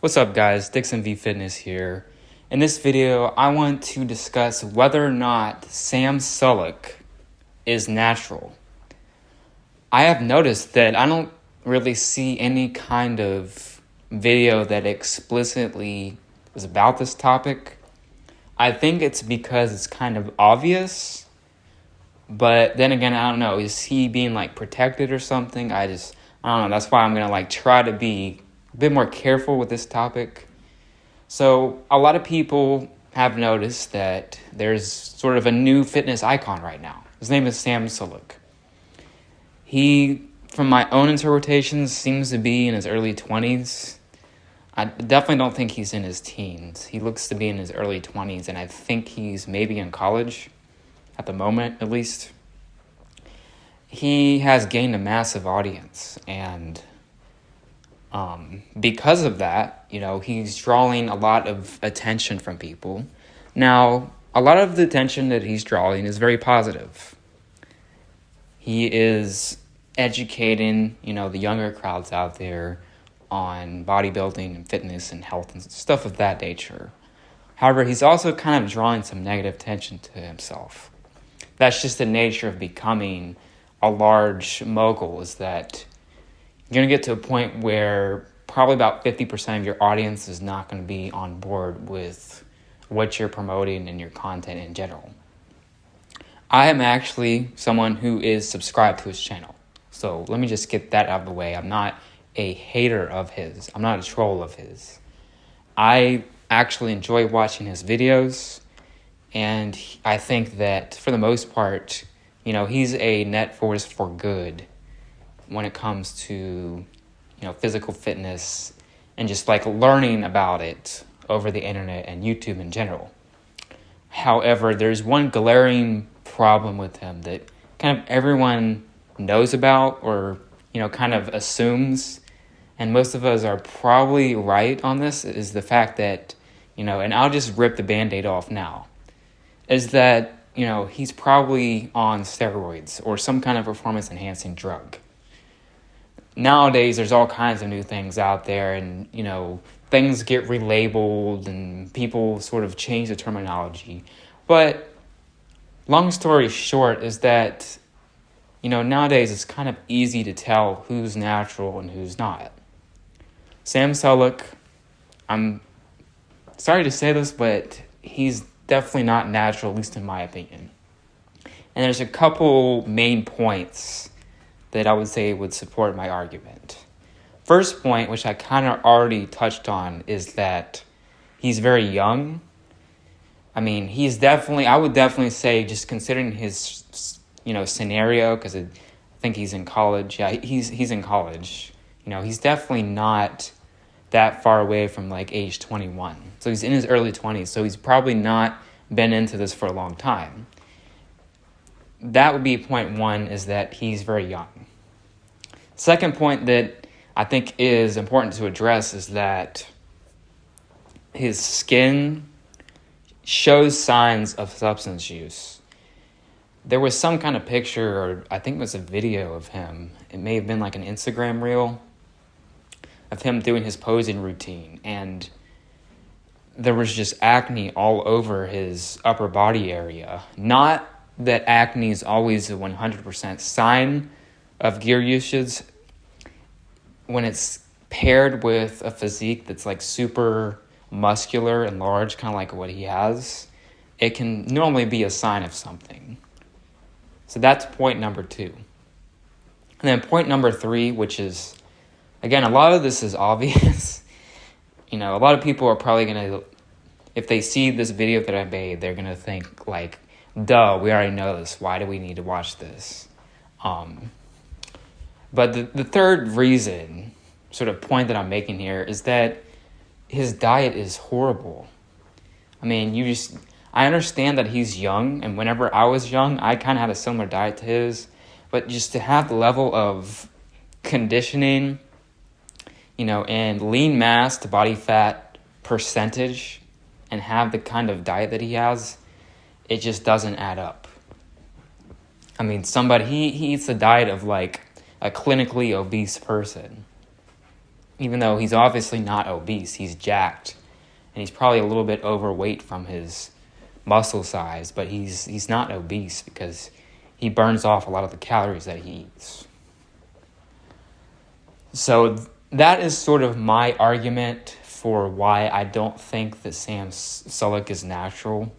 What's up guys, Dixon V Fitness here. In this video, I want to discuss whether or not Sam Sulek is natural. I have noticed that I don't really see any kind of video that explicitly is about this topic. I think it's because it's kind of obvious, but then again, I don't know, is he being protected or something? I don't know, that's why I'm gonna try to be a bit more careful with this topic. So a lot of people have noticed that there's sort of a new fitness icon right now. His name is Sam Sulek. He, from my own interpretations, seems to be in his early 20s. I definitely don't think he's in his teens. He looks to be in his early 20s, and I think he's maybe in college, at the moment at least. He has gained a massive audience, and because of that, he's drawing a lot of attention from people. Now, a lot of the attention that he's drawing is very positive. He is educating, the younger crowds out there on bodybuilding and fitness and health and stuff of that nature. However, he's also kind of drawing some negative attention to himself. That's just the nature of becoming a large mogul, is that you're going to get to a point where probably about 50% of your audience is not going to be on board with what you're promoting and your content in general. I am actually someone who is subscribed to his channel. So let me just get that out of the way. I'm not a hater of his. I'm not a troll of his. I actually enjoy watching his videos, and I think that for the most part, he's a net force for good when it comes to, physical fitness and just learning about it over the internet and YouTube in general. However, there's one glaring problem with him that kind of everyone knows about or, kind of assumes, and most of us are probably right on this, is the fact that, and I'll just rip the Band-Aid off now, is that, he's probably on steroids or some kind of performance-enhancing drug. Nowadays, there's all kinds of new things out there, and, things get relabeled and people sort of change the terminology. But long story short is that, nowadays it's kind of easy to tell who's natural and who's not. Sam Sulek, I'm sorry to say this, but he's definitely not natural, at least in my opinion. And there's a couple main points that I would say would support my argument. First point, which I kind of already touched on, is that he's very young. I mean, I would definitely say, just considering his, scenario, because I think he's in college. Yeah, he's in college. He's definitely not that far away from age 21. So he's in his early 20s, so he's probably not been into this for a long time. That would be point one, is that he's very young. Second point that I think is important to address is that his skin shows signs of substance use. There was some kind of picture, or I think it was a video of him. It may have been an Instagram reel of him doing his posing routine, and there was just acne all over his upper body area. Not that acne is always a 100% sign of gear usage. When it's paired with a physique that's super muscular and large, kind of like what he has, it can normally be a sign of something. So that's point number two. And then point number three, which is, again, a lot of this is obvious. A lot of people are probably going to, if they see this video that I made, they're going to think duh, we already know this. Why do we need to watch this? But the third reason, sort of point that I'm making here, is that his diet is horrible. I mean, I understand that he's young, and whenever I was young, I kind of had a similar diet to his, but just to have the level of conditioning, and lean mass to body fat percentage, and have the kind of diet that he has, it just doesn't add up. I mean, he eats a diet of a clinically obese person. even though he's obviously not obese, he's jacked. And he's probably a little bit overweight from his muscle size, but he's not obese because he burns off a lot of the calories that he eats. So that is sort of my argument for why I don't think that Sam Sulek is natural.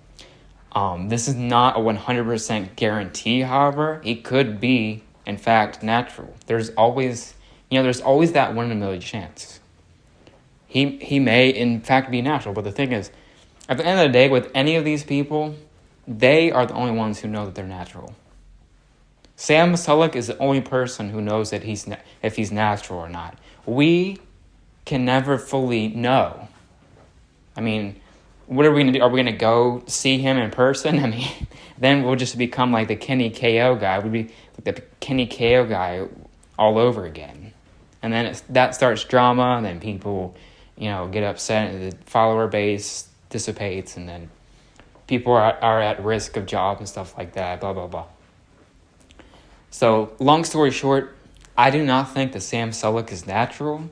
This is not a 100% guarantee, however. He could be, in fact, natural. There's always that 1 in a million chance. He may, in fact, be natural. But the thing is, at the end of the day, with any of these people, they are the only ones who know that they're natural. Sam Sulek is the only person who knows that if he's natural or not. We can never fully know. I mean, what are we going to do? Are we going to go see him in person? I mean, then we'll just become like the Kenny KO guy. We'd be like the Kenny KO guy all over again. And then that starts drama, and then people, get upset, and the follower base dissipates, and then people are at risk of jobs and stuff like that, blah, blah, blah. So, long story short, I do not think that Sam Sulek is natural,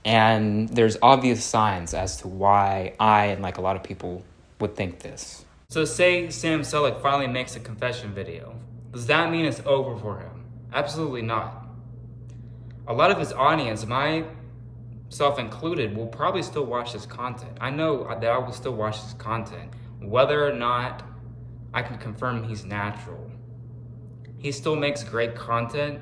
and there's obvious signs as to why I and a lot of people would think this. So say Sam Sulek finally makes a confession video. Does that mean it's over for him? Absolutely not. A lot of his audience, myself included, will probably still watch his content. I know that I will still watch his content, whether or not I can confirm he's natural. He still makes great content,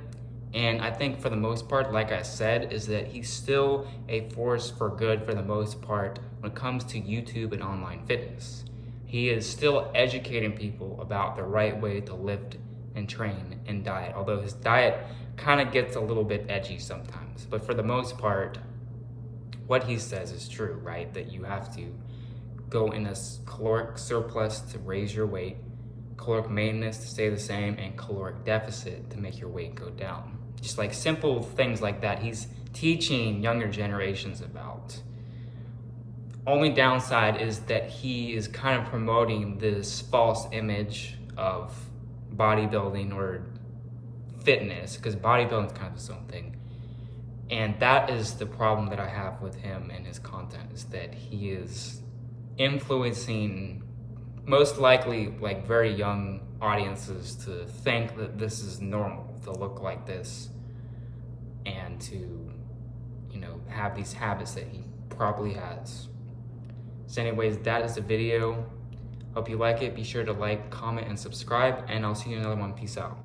and I think for the most part, like I said, is that he's still a force for good for the most part when it comes to YouTube and online fitness. He is still educating people about the right way to lift and train and diet, although his diet kind of gets a little bit edgy sometimes. But for the most part, what he says is true, right? That you have to go in a caloric surplus to raise your weight, caloric maintenance to stay the same, and caloric deficit to make your weight go down. Just like simple things like that he's teaching younger generations about. Only downside is that he is kind of promoting this false image of bodybuilding or fitness, because bodybuilding is kind of its own thing. And that is the problem that I have with him and his content, is that he is influencing most likely very young audiences to think that this is normal to look like this and to have these habits that he probably has. So anyways, that is the video. Hope you like it. Be sure to like, comment, and subscribe, and I'll see you in another one. Peace out.